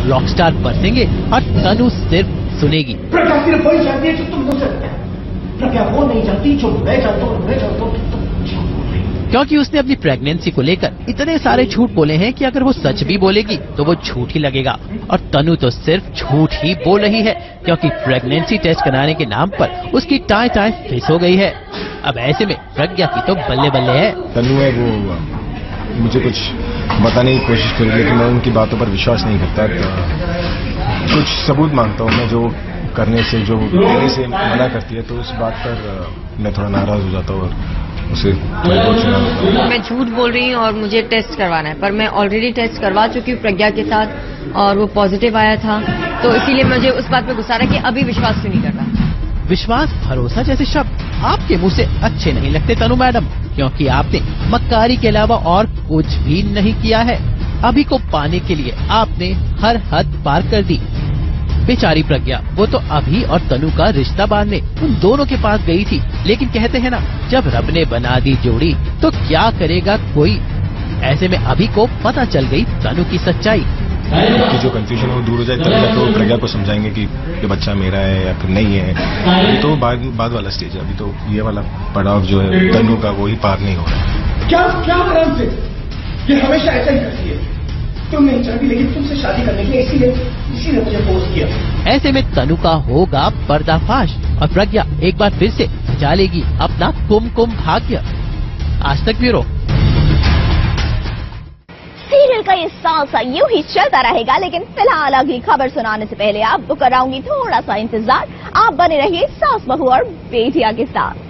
Rockstar बरसेंगे और तनु सिर्फ सुनेगी। प्रज्ञा सिर्फ वही जानती है जो तुम मुझसे जानते हो। प्रज्ञा वो नहीं जानती जो मैं जानता हूँ, मैं जानता हूँ तुम झूठ बोल रही हो। क्योंकि उसने अपनी प्रेगनेंसी को लेकर इतने सारे झूठ बोले हैं कि अगर वो सच भी बोलेगी तो वो झूठ ही लगेगा। और तनु तो सिर्फ झूठ ही बोल रही है क्योंकि प्रेगनेंसी टेस्ट कराने के नाम पर उसकी टाई फिस हो गई है। अब ऐसे में प्रज्ञा की तो बल्ले बल्ले है। तनु है वो मुझे कुछ बताने की कोशिश करी, लेकिन मैं उनकी बातों पर विश्वास नहीं करता। तो कुछ सबूत मांगता हूँ मैं, जो करने से जो देने से मना करती है, तो उस बात पर मैं थोड़ा नाराज हो जाता हूँ और उसे मैं झूठ बोल रही हूँ और मुझे टेस्ट करवाना है, पर मैं ऑलरेडी टेस्ट करवा चुकी हूँ प्रज्ञा के साथ और वो पॉजिटिव आया था, तो इसीलिए मुझे उस बात पे गुस्सा रहा कि अभी विश्वास क्यों नहीं कर रहा। विश्वास भरोसा जैसे शब्द आपके मुंह से अच्छे नहीं लगते तनु मैडम, क्योंकि आपने मक्कारी के अलावा और कुछ भी नहीं किया है। अभी को पाने के लिए आपने हर हद पार कर दी। बेचारी प्रज्ञा, वो तो अभी और तनु का रिश्ता बांधने उन दोनों के पास गई थी, लेकिन कहते हैं ना, जब रब ने बना दी जोड़ी तो क्या करेगा कोई। ऐसे में अभी को पता चल गई तनु की सच्चाई कि जो कंफ्यूजन है वो दूर हो जाए, तब तक तो प्रज्ञा को समझाएंगे कि ये बच्चा मेरा है या फिर नहीं है। अभी तो बाद वाला स्टेज है, अभी तो ये वाला पड़ाव जो है तनु का वो ही पार नहीं हो रहा है। क्या आराम से, ये हमेशा ऐसा ही करती है। तुम नहीं चाहती, लेकिन तुमसे शादी करने के लिए इसीलिए मुझे फोर्स किया। ऐसे में तनु का होगा पर्दाफाश और प्रज्ञा एक बार फिर से सजा लेगी अपना कुमकुम भाग्य। आज तक ब्यूरो। सीरियल का ये साल यूं ही चलता रहेगा, लेकिन फिलहाल अगली खबर सुनाने से पहले आपको कराऊंगी थोड़ा सा इंतजार। आप बने रहिए सास बहू और बेटिया के साथ।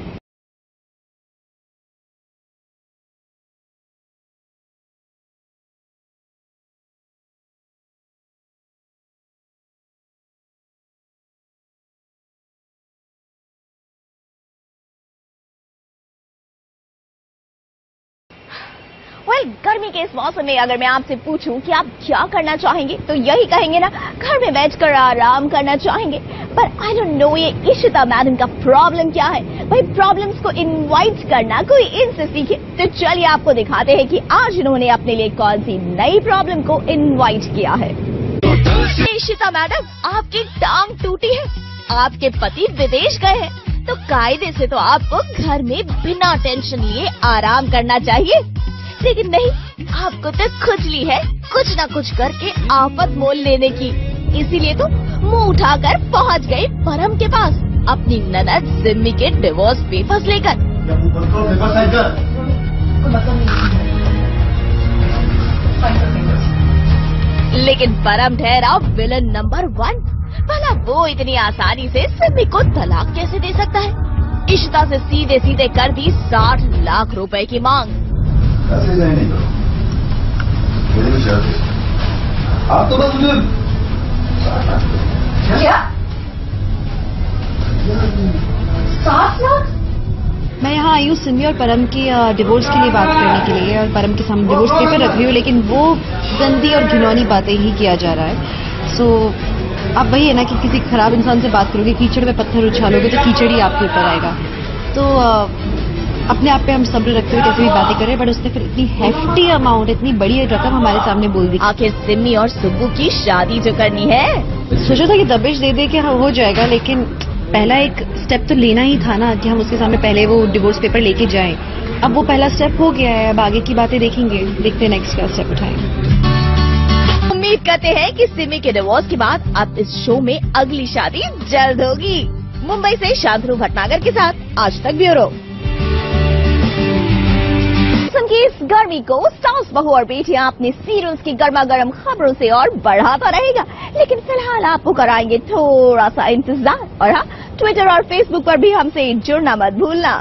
गर्मी के इस मौसम में अगर मैं आपसे पूछूं कि आप क्या करना चाहेंगे, तो यही कहेंगे ना, घर में बैठकर आराम करना चाहेंगे। पर आई डोंट नो ये इशिता मैडम का प्रॉब्लम क्या है। भाई प्रॉब्लम्स को इनवाइट करना कोई इनसे सीखे। तो चलिए आपको दिखाते हैं कि आज इन्होंने अपने लिए कौन सी नई प्रॉब्लम को इनवाइट किया है। इशिता मैडम, आपकी टांग टूटी है, आपके पति विदेश गए हैं, तो कायदे से तो आपको घर में बिना टेंशन लिए आराम करना चाहिए। लेकिन नहीं, आपको तो खुजली है कुछ न कुछ करके आफत मोल लेने की। इसीलिए तो मुंह उठाकर पहुंच गए परम के पास अपनी ननद सिमी के डिवोर्स पेपर्स लेकर। लेकिन परम ठहरा विलन नंबर 1। भला वो इतनी आसानी से सिमी को तलाक कैसे दे सकता है। इशिता से सीधे सीधे कर दी 60 लाख रुपए की मांग। ऐसे नहीं करो, मेरी भी शर्त है। आप तो बस मुझे क्या 60 लाख? मैं यहाँ आई हूँ सिमी और परम की डिवोर्स के लिए बात करने के लिए, और परम के सामने डिवोर्स पेपर रख रही हूँ, लेकिन वो गंदी और घिनौनी बातें ही किया जा रहा है। सो अब वही है ना कि किसी खराब इंसान से बात करोगे, कीचड़ में पत्थर उछालोगे तो कीचड़ ही आपके ऊपर आएगा। तो अपने आप पे हम सब्र रखते हुए कैसे भी बातें करें, बट उसने फिर इतनी हेफ्टी अमाउंट, इतनी बड़ी रकम हमारे सामने बोल दी। आखिर सिमी और सुब्बू की शादी जो करनी है, सोचा था कि दबिश दे दे के हो जाएगा, लेकिन पहला एक स्टेप तो लेना ही था ना कि हम उसके सामने पहले वो डिवोर्स पेपर लेके जाएं। अब वो पहला स्टेप हो गया है, अब आगे की बातें देखेंगे, देखते हैं नेक्स्ट क्या स्टेप उठाएंगे। उम्मीद करते हैं कि सिमी के डिवोर्स के बाद अब इस शो में अगली शादी जल्द होगी। मुंबई से शांतनु भटनागर के साथ आज तक ब्यूरो। की इस गर्मी को सास बहू और बेटियां अपने सीरियल्स की गर्मा गर्म खबरों से और बढ़ाता रहेगा, लेकिन फिलहाल आपको कराएंगे थोड़ा सा इंतजार। और हाँ, ट्विटर और फेसबुक पर भी हमसे जुड़ना मत भूलना।